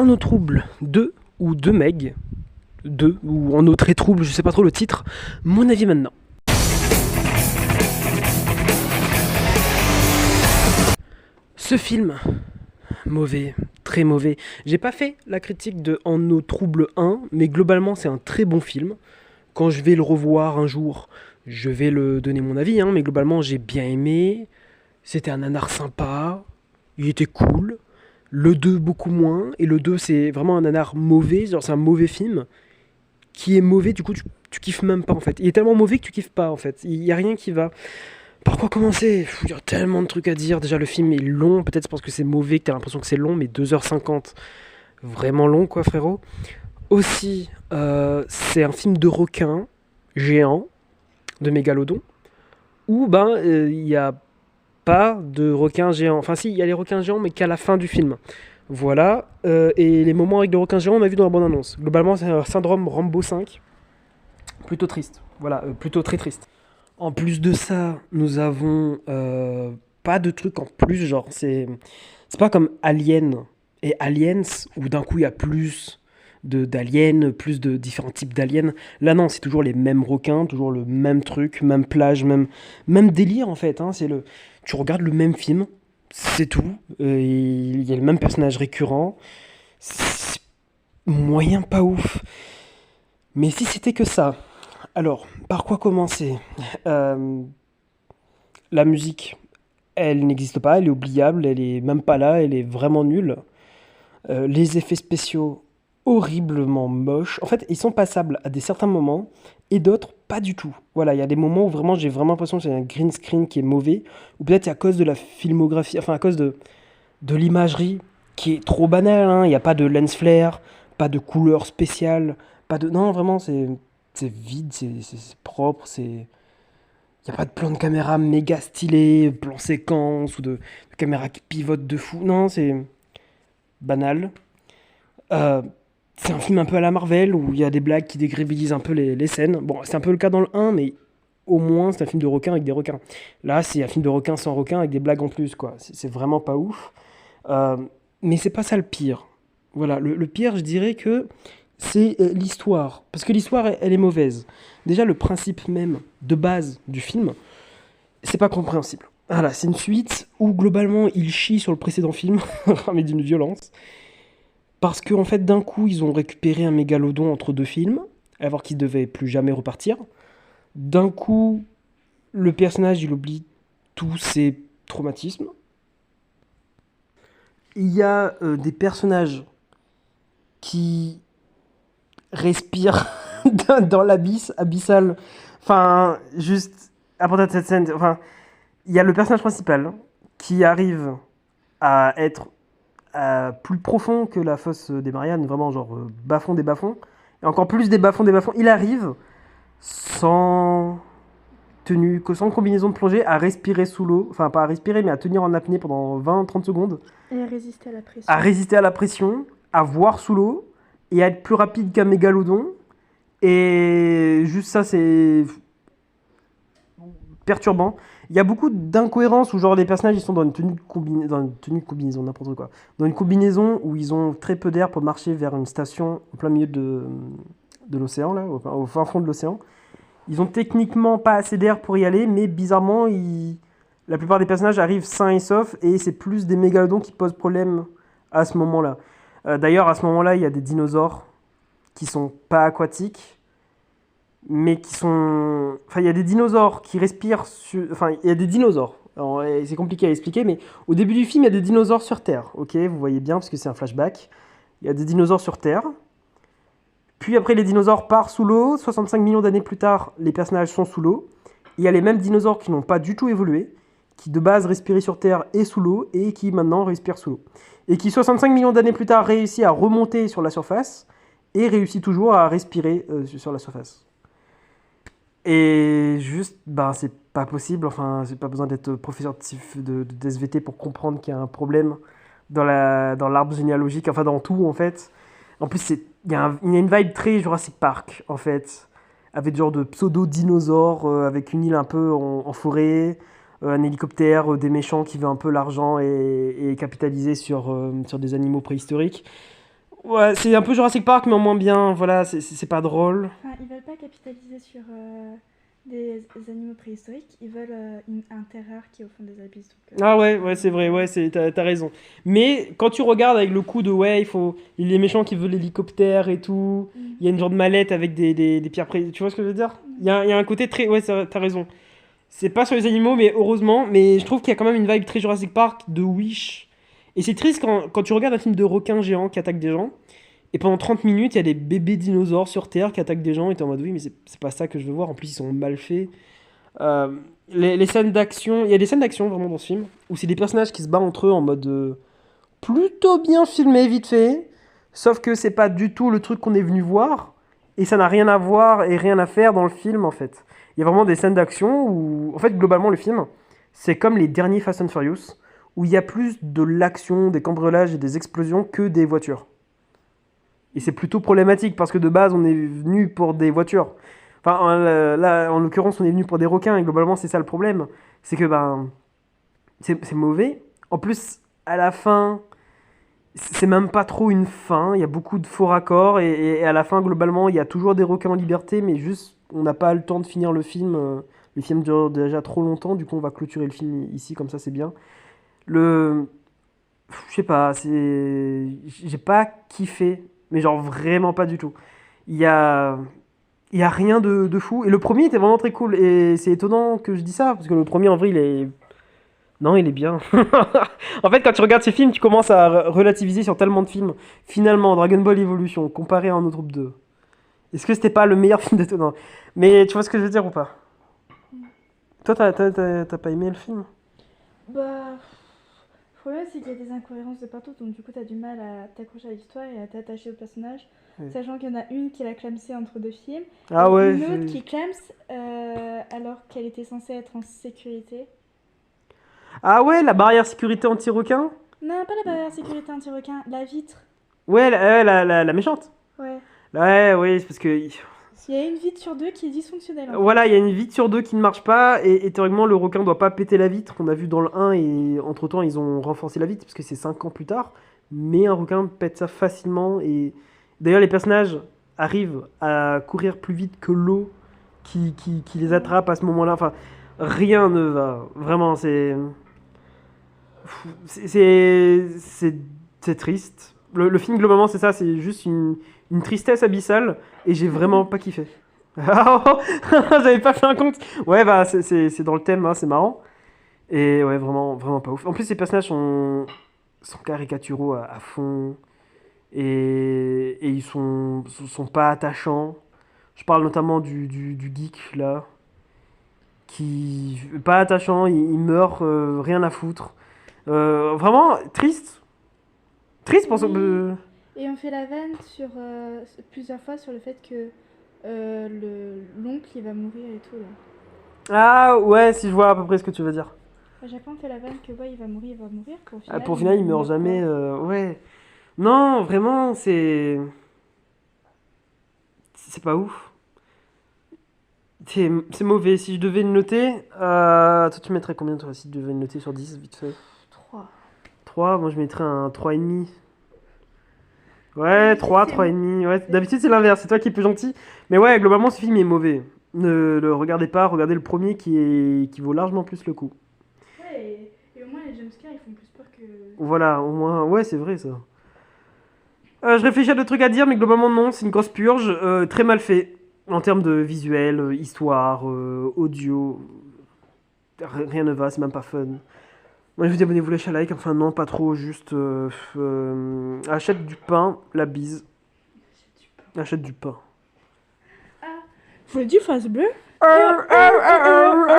En eau trouble 2 ou 2 Meg 2 ou En eau très trouble, je sais pas trop le titre. Mon avis maintenant. Ce film, mauvais, très mauvais. J'ai pas fait la critique de En eau trouble 1, mais globalement c'est un très bon film. Quand je vais le revoir un jour, je vais le donner mon avis, mais globalement j'ai bien aimé. C'était un nanar sympa, il était cool. Le 2 beaucoup moins, et le 2 c'est vraiment un nanar mauvais, genre c'est un mauvais film qui est mauvais, du coup tu kiffes même pas en fait. Il est tellement mauvais que tu kiffes pas en fait, il y a rien qui va. Par quoi commencer? Il y a tellement de trucs à dire, déjà le film est long, peut-être c'est parce que c'est mauvais que t'as l'impression que c'est long, mais 2h50, vraiment long quoi frérot. Aussi, c'est un film de requin géant, de mégalodon, où il y a pas de requins géants. Enfin si, il y a les requins géants, mais qu'à la fin du film. Voilà. Et les moments avec les requins géants, on a vu dans la bande-annonce. Globalement, c'est un syndrome Rambo 5. Plutôt triste. Voilà, plutôt très triste. En plus de ça, nous avons pas de trucs en plus. Genre, c'est pas comme Alien et Aliens, où d'un coup il y a plus d'aliens, plus de différents types d'aliens. Là, non, c'est toujours les mêmes requins, toujours le même truc, même plage, même délire en fait. Tu regardes le même film, c'est tout. Il y a le même personnage récurrent. C'est moyen pas ouf. Mais si c'était que ça, alors, par quoi commencer? Euh, La musique, elle n'existe pas, elle est oubliable, elle est même pas là, elle est vraiment nulle. Les effets spéciaux, horriblement moches. En fait, ils sont passables à des certains moments et d'autres pas du tout. Voilà, il y a des moments où vraiment j'ai vraiment l'impression que c'est un green screen qui est mauvais, ou peut-être c'est à cause de la filmographie, enfin à cause de l'imagerie qui est trop banale. Il n'y a pas de lens flare, pas de couleur spéciale, pas de. Non, vraiment, c'est vide, c'est propre, c'est. Il n'y a pas de plan de caméra méga stylé, plan séquence ou de caméra qui pivote de fou. Non, c'est banal. Euh, c'est un film un peu à la Marvel où il y a des blagues qui dégrébilisent un peu les scènes. Bon, c'est un peu le cas dans le 1, mais au moins c'est un film de requin avec des requins. Là, c'est un film de requin sans requin avec des blagues en plus, quoi. C'est vraiment pas ouf. Euh, mais c'est pas ça le pire. Voilà, le pire, je dirais que c'est l'histoire. Parce que l'histoire, elle est mauvaise. Déjà, le principe même de base du film, c'est pas compréhensible. Voilà, c'est une suite où globalement il chie sur le précédent film, mais d'une violence. Parce qu'en fait, d'un coup, ils ont récupéré un mégalodon entre deux films, alors qu'il devait plus jamais repartir. D'un coup, le personnage, il oublie tous ses traumatismes. Il y a des personnages qui respirent dans l'abysse abyssal. Enfin, juste à partir de cette scène, enfin, il y a le personnage principal qui arrive à être plus profond que la fosse des Mariannes, vraiment genre bas-fond des bas-fonds. Et encore plus des bas-fonds. Il arrive sans tenue, sans combinaison de plongée, à respirer sous l'eau. Enfin, pas à respirer, mais à tenir en apnée pendant 20-30 secondes. Et résister à la pression. À résister à la pression, à voir sous l'eau, et à être plus rapide qu'un mégalodon. Et juste ça, c'est perturbant. Il y a beaucoup d'incohérences où genre les personnages ils sont dans une tenue de combinaison, n'importe quoi. Dans une combinaison où ils ont très peu d'air pour marcher vers une station au plein milieu de l'océan, là, au fin fond de l'océan. Ils ont techniquement pas assez d'air pour y aller, mais bizarrement, la plupart des personnages arrivent sains et saufs, et c'est plus des mégalodons qui posent problème à ce moment-là. D'ailleurs, à ce moment-là, il y a des dinosaures qui sont pas aquatiques, mais qui sont. Enfin, il y a des dinosaures qui respirent. Enfin, il y a des dinosaures. Alors, c'est compliqué à expliquer, mais au début du film, il y a des dinosaures sur Terre. Ok, vous voyez bien, parce que c'est un flashback. Il y a des dinosaures sur Terre. Puis après, les dinosaures partent sous l'eau. 65 millions d'années plus tard, les personnages sont sous l'eau. Il y a les mêmes dinosaures qui n'ont pas du tout évolué, qui de base respiraient sur Terre et sous l'eau, et qui maintenant respirent sous l'eau. Et qui, 65 millions d'années plus tard, réussit à remonter sur la surface, et réussit toujours à respirer sur la surface. Et juste, c'est pas possible. Enfin, j'ai pas besoin d'être professeur de SVT pour comprendre qu'il y a un problème dans l'arbre généalogique, enfin dans tout en fait. En plus, il y a une vibe très Jurassic Park en fait, avec genre de pseudo-dinosaures, avec une île un peu en forêt, un hélicoptère, des méchants qui veulent un peu l'argent et capitaliser sur des animaux préhistoriques. Ouais, c'est un peu Jurassic Park, mais en moins bien. Voilà, c'est pas drôle. Enfin, ils veulent pas capitaliser sur des animaux préhistoriques, ils veulent un terre rare qui est au fond des abysses. Donc, Ah je ouais, trouve ouais, c'est vrai, que... ouais, t'as raison. Mais quand tu regardes avec le coup de ouais, il y a les méchants qui veulent l'hélicoptère et tout, Mm. il y a une genre de mallette avec des pierres précieuses. Tu vois ce que je veux dire? Mm. Il y a un côté très. Ouais, t'as raison. C'est pas sur les animaux, mais heureusement. Mais je trouve qu'il y a quand même une vibe très Jurassic Park de Wish. Et c'est triste quand tu regardes un film de requins géants qui attaquent des gens. Et pendant 30 minutes, il y a des bébés dinosaures sur Terre qui attaquent des gens. Et t'es en mode oui, mais c'est pas ça que je veux voir. En plus, ils sont mal faits. Euh, les scènes d'action. Il y a des scènes d'action vraiment dans ce film. Où c'est des personnages qui se battent entre eux en mode plutôt bien filmé, vite fait. Sauf que c'est pas du tout le truc qu'on est venu voir. Et ça n'a rien à voir et rien à faire dans le film en fait. Il y a vraiment des scènes d'action où. En fait, globalement, le film, c'est comme les derniers Fast and Furious. Où il y a plus de l'action, des cambriolages et des explosions que des voitures. Et c'est plutôt problématique parce que de base, on est venu pour des voitures. Enfin, là, en l'occurrence, on est venu pour des requins et globalement, c'est ça le problème. C'est que ben, c'est mauvais. En plus, à la fin, c'est même pas trop une fin. Il y a beaucoup de faux raccords et à la fin, globalement, il y a toujours des requins en liberté, mais juste, on n'a pas le temps de finir le film. Le film dure déjà trop longtemps, du coup, on va clôturer le film ici, comme ça, c'est bien. Le, je sais pas, j'ai pas kiffé, mais genre vraiment pas du tout. Il y a, il y a rien de fou. Et le premier était vraiment très cool. Et c'est étonnant que je dis ça, parce que le premier en vrai, il est. Non, il est bien. En fait, quand tu regardes ces films, tu commences à relativiser sur tellement de films. Finalement, Dragon Ball Evolution, comparé à un autre groupe 2. Est-ce que c'était pas le meilleur film de tout? Non. Mais tu vois ce que je veux dire ou pas? Toi, t'as pas aimé le film? Bah, le problème, c'est qu'il y a des incohérences de partout, donc du coup, t'as du mal à t'accrocher à l'histoire et à t'attacher au personnage, Oui. sachant qu'il y en a une qui l'a clamsé entre deux films, Ah et ouais. une autre qui clame alors qu'elle était censée être en sécurité. Ah ouais, la barrière sécurité anti-requin? Non, pas la barrière sécurité anti-requin, la vitre. Ouais, la méchante. Ouais. Ouais, oui, c'est parce que. Il y a une vitre sur deux qui est dysfonctionnelle en fait. Voilà, il y a une vitre sur deux qui ne marche pas, et théoriquement, le requin doit pas péter la vitre. On a vu dans le 1, et entre-temps, ils ont renforcé la vitre, parce que c'est 5 ans plus tard. Mais un requin pète ça facilement, et d'ailleurs, les personnages arrivent à courir plus vite que l'eau qui les attrape à ce moment-là. Enfin, rien ne va. Vraiment, c'est c'est triste. Le film, globalement, c'est ça, c'est juste une tristesse abyssale, et j'ai vraiment pas kiffé. J'avais pas fait un compte. Ouais, bah, c'est dans le thème, hein, c'est marrant. Et ouais, vraiment, vraiment pas ouf. En plus, les personnages sont caricaturaux à fond, et ils sont pas attachants. Je parle notamment du geek, là, qui. Pas attachant, il meurt, rien à foutre. Vraiment triste. Triste pour Oui. ce. Et on fait la vanne sur plusieurs fois sur le fait que l'oncle il va mourir et tout là. Ah ouais, si je vois à peu près ce que tu veux dire. À chaque fois on fait la vanne que ouais il va mourir, qu'au Ah, final pour le final, il il meurt meurt jamais. pas. Ouais. Non, vraiment, c'est pas ouf. C'est mauvais. Si je devais le noter, toi tu mettrais combien toi si tu devais le noter sur 10 vite fait? 3. 3, moi je mettrais un 3,5. Ouais, D'habitude 3, c'est 3,5. Ouais, c'est- d'habitude c'est l'inverse, c'est toi qui es plus gentil. Mais ouais, globalement ce film est mauvais. Ne le regardez pas, regardez le premier qui vaut largement plus le coup. Ouais, et au moins les jumpscares ils font plus peur que. Voilà, au moins, ouais, c'est vrai ça. Je réfléchis à d'autres trucs à dire, mais globalement non, c'est une grosse purge, très mal fait. En termes de visuel, histoire, audio, rien ne va, c'est même pas fun. Moi je vous dis abonnez-vous, lâchez un like, enfin non, pas trop, juste achète du pain, la bise, achète du pain. Ah, faut du face bleu. Euh, euh, euh,